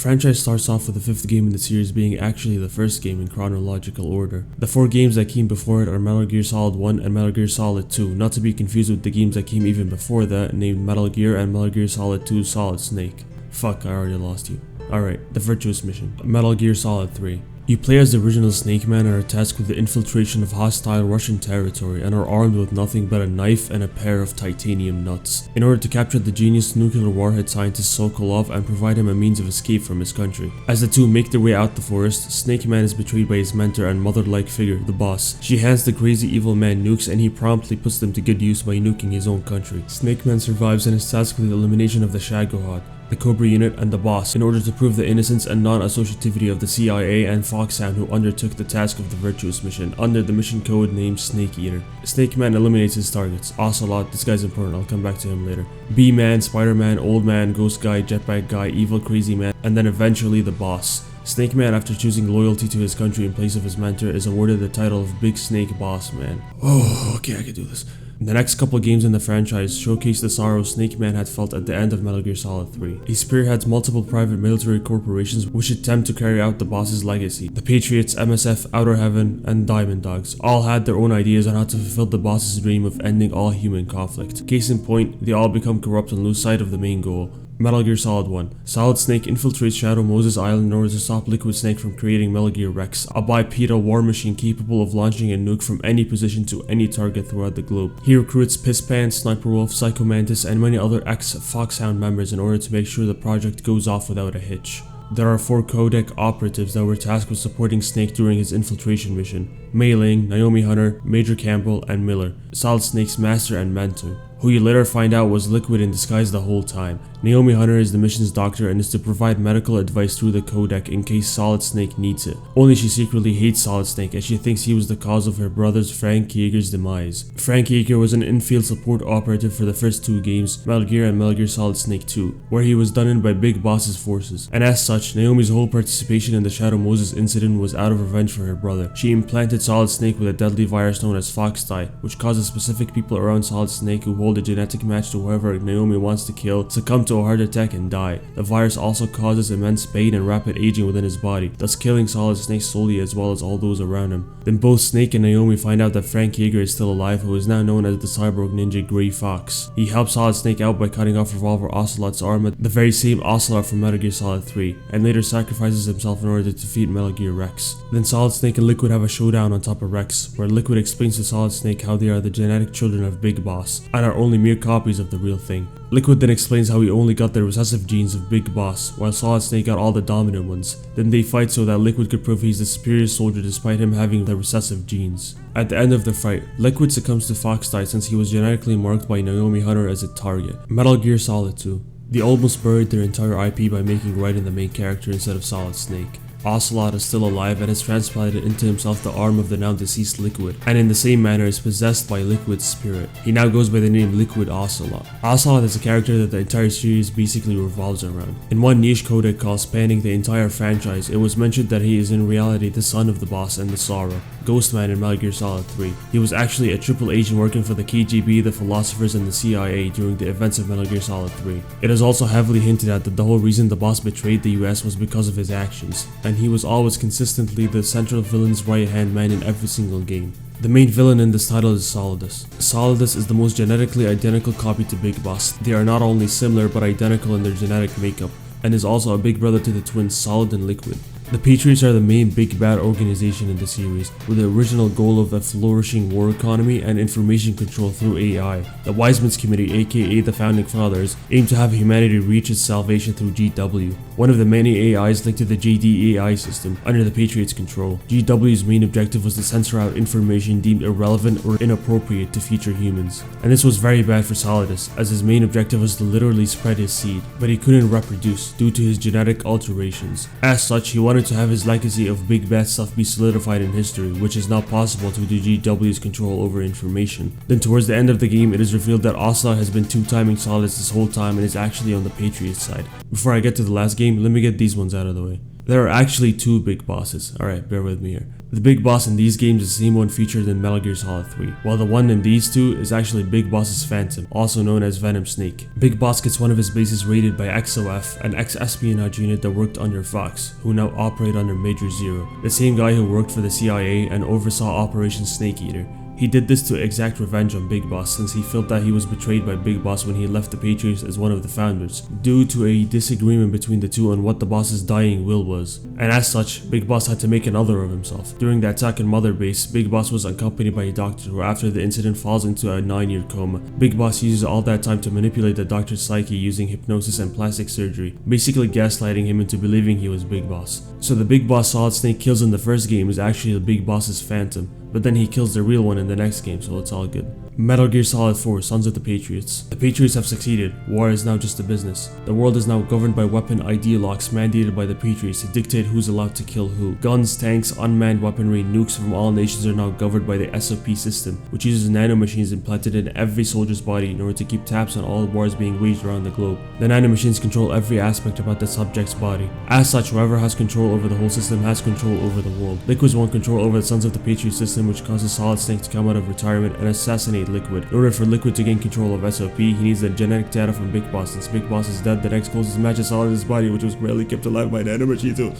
franchise starts off with the 5th game in the series being actually the first game in chronological order. The 4 games that came before it are Metal Gear Solid 1 and Metal Gear Solid 2, not to be confused with the games that came even before that named Metal Gear and Metal Gear Solid 2 Solid Snake. Fuck, I already lost you. Alright, the Virtuous Mission. Metal Gear Solid 3. You play as the original Snake Man and are tasked with the infiltration of hostile Russian territory and are armed with nothing but a knife and a pair of titanium nuts. In order to capture the genius nuclear warhead scientist Sokolov and provide him a means of escape from his country. As the two make their way out the forest, Snake Man is betrayed by his mentor and mother-like figure, the boss. She hands the crazy evil man nukes and he promptly puts them to good use by nuking his own country. Snake Man survives and is tasked with the elimination of the Shagohod, the Cobra unit, and the boss in order to prove the innocence and non-associativity of the CIA and Foxhound who undertook the task of the Virtuous Mission under the mission code named Snake Eater. Snake Man eliminates his targets. Ocelot, this guy's important, I'll come back to him later. B-Man, Spider-Man, Old Man, Ghost Guy, Jetpack Guy, Evil Crazy Man, and then eventually the boss. Snake Man, after choosing loyalty to his country in place of his mentor, is awarded the title of Big Snake Boss Man. Oh, okay, I can do this. The next couple games in the franchise showcase the sorrow Snake Man had felt at the end of Metal Gear Solid 3. He spearheads multiple private military corporations which attempt to carry out the boss's legacy. The Patriots, MSF, Outer Heaven, and Diamond Dogs all had their own ideas on how to fulfill the boss's dream of ending all human conflict. Case in point, they all become corrupt and lose sight of the main goal. Metal Gear Solid 1. Solid Snake infiltrates Shadow Moses Island in order to stop Liquid Snake from creating Metal Gear Rex, a bipedal war machine capable of launching a nuke from any position to any target throughout the globe. He recruits Pisspan, Sniper Wolf, Psycho Mantis, and many other ex-Foxhound members in order to make sure the project goes off without a hitch. There are 4 codec operatives that were tasked with supporting Snake during his infiltration mission. Mei Ling, Naomi Hunter, Major Campbell, and Miller, Solid Snake's master and mentor, who you later find out was Liquid in disguise the whole time. Naomi Hunter is the mission's doctor and is to provide medical advice through the codec in case Solid Snake needs it. Only she secretly hates Solid Snake as she thinks he was the cause of her brother's Frank Yeager's demise. Frank Yeager was an in-field support operative for the first 2 games, Metal Gear and Metal Gear Solid Snake 2, where he was done in by Big Boss's forces. And as such, Naomi's whole participation in the Shadow Moses incident was out of revenge for her brother. She implanted Solid Snake with a deadly virus known as Fox Die, which causes specific people around Solid Snake who hold a genetic match to whoever Naomi wants to kill succumb to a heart attack and die. The virus also causes immense pain and rapid aging within his body, thus killing Solid Snake slowly as well as all those around him. Then both Snake and Naomi find out that Frank Yeager is still alive, who is now known as the cyborg ninja Grey Fox. He helps Solid Snake out by cutting off Revolver Ocelot's arm, the very same Ocelot from Metal Gear Solid 3, and later sacrifices himself in order to defeat Metal Gear Rex. Then Solid Snake and Liquid have a showdown on top of Rex, where Liquid explains to Solid Snake how they are the genetic children of Big Boss, and are only mere copies of the real thing. Liquid then explains how he only got the recessive genes of Big Boss, while Solid Snake got all the dominant ones. Then they fight so that Liquid could prove he's the superior soldier despite him having the recessive genes. At the end of the fight, Liquid succumbs to Fox Die since he was genetically marked by Naomi Hunter as a target. Metal Gear Solid 2. They almost buried their entire IP by making Raiden the main character instead of Solid Snake. Ocelot is still alive and has transplanted into himself the arm of the now deceased Liquid, and in the same manner is possessed by Liquid's spirit. He now goes by the name Liquid Ocelot. Ocelot is a character that the entire series basically revolves around. In one niche codec call spanning the entire franchise, it was mentioned that he is in reality the son of the boss and the Sorrow, Ghostman in Metal Gear Solid 3. He was actually a triple agent working for the KGB, the Philosophers, and the CIA during the events of Metal Gear Solid 3. It is also heavily hinted at that the whole reason the boss betrayed the US was because of his actions, and he was always consistently the central villain's right-hand man in every single game. The main villain in this title is Solidus. Solidus is the most genetically identical copy to Big Boss. They are not only similar but identical in their genetic makeup, and is also a big brother to the twins Solid and Liquid. The Patriots are the main big bad organization in the series, with the original goal of a flourishing war economy and information control through AI. The Wiseman's Committee, aka the Founding Fathers, aim to have humanity reach its salvation through GW, one of the many AIs linked to the JDAI system under the Patriots' control. GW's main objective was to censor out information deemed irrelevant or inappropriate to future humans. And this was very bad for Solidus, as his main objective was to literally spread his seed, but he couldn't reproduce due to his genetic alterations. As such, he wanted to have his legacy of big bad stuff be solidified in history, which is not possible due to GW's control over information. Then towards the end of the game, it is revealed that Ocelot has been two-timing Solidus this whole time and is actually on the Patriots side. Before I get to the last game, let me get these ones out of the way. There are actually two big bosses. Alright, bear with me here. The big boss in these games is the same one featured in Metal Gear Solid 3, while the one in these two is actually Big Boss's Phantom, also known as Venom Snake. Big Boss gets one of his bases raided by XOF, an ex-espionage unit that worked under Fox, who now operate under Major Zero, the same guy who worked for the CIA and oversaw Operation Snake Eater. He did this to exact revenge on Big Boss since he felt that he was betrayed by Big Boss when he left the Patriots as one of the founders, due to a disagreement between the two on what the boss's dying will was. And as such, Big Boss had to make another of himself. During the attack on Mother Base, Big Boss was accompanied by a doctor who after the incident falls into a 9-year coma. Big Boss uses all that time to manipulate the doctor's psyche using hypnosis and plastic surgery, basically gaslighting him into believing he was Big Boss. So the Big Boss Solid Snake kills in the first game is actually the Big Boss's Phantom, but then he kills the real one in the next game, so it's all good. Metal Gear Solid 4, Sons of the Patriots. The Patriots have succeeded. War is now just a business. The world is now governed by weapon ID locks mandated by the Patriots to dictate who's allowed to kill who. Guns, tanks, unmanned weaponry, nukes from all nations are now governed by the SOP system, which uses nanomachines implanted in every soldier's body in order to keep tabs on all wars being waged around the globe. The nanomachines control every aspect about the subject's body. As such, whoever has control over the whole system has control over the world. Liquid's won control over the Sons of the Patriots system, which causes Solid Snake to come out of retirement and assassinate Liquid. In order for Liquid to gain control of SOP, he needs the genetic data from Big Boss. Since Big Boss is dead, the next closest match is Solid's body, which was barely kept alive by the nanomachine too.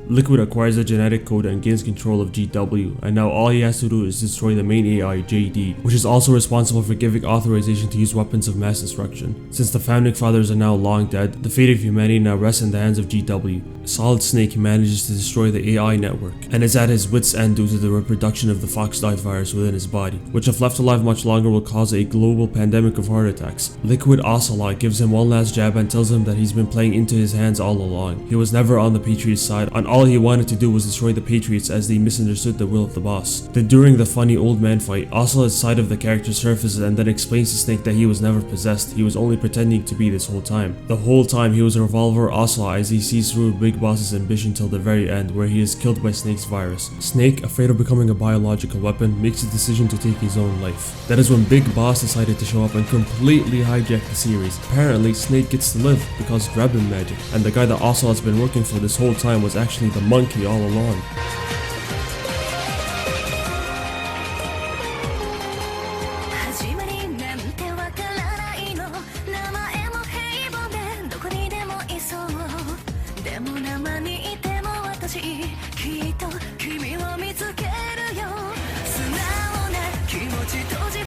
Liquid acquires the genetic code and gains control of GW, and now all he has to do is destroy the main AI, JD, which is also responsible for giving authorization to use weapons of mass destruction. Since the founding fathers are now long dead, the fate of humanity now rests in the hands of GW. Solid Snake manages to destroy the AI network, and is at his wit's end due to the reproduction of the Fox-Die virus within his body, which if left alive much longer will cause a global pandemic of heart attacks. Liquid Ocelot gives him one last jab and tells him that he's been playing into his hands all along. He was never on the Patriots side, and all he wanted to do was destroy the Patriots as they misunderstood the will of the boss. Then during the funny old man fight, Ocelot's side of the character surfaces and then explains to Snake that he was never possessed, he was only pretending to be this whole time. The whole time he was a revolver Ocelot as he sees through Big Boss's ambition till the very end, where he is killed by Snake's virus. Snake, afraid of becoming a biological weapon, makes a decision to take his own life. That is when Big Boss decided to show up and completely hijack the series. Apparently, Snake gets to live because Grabin magic, and the guy that Ocelot's been working for this whole time was actually the monkey all along.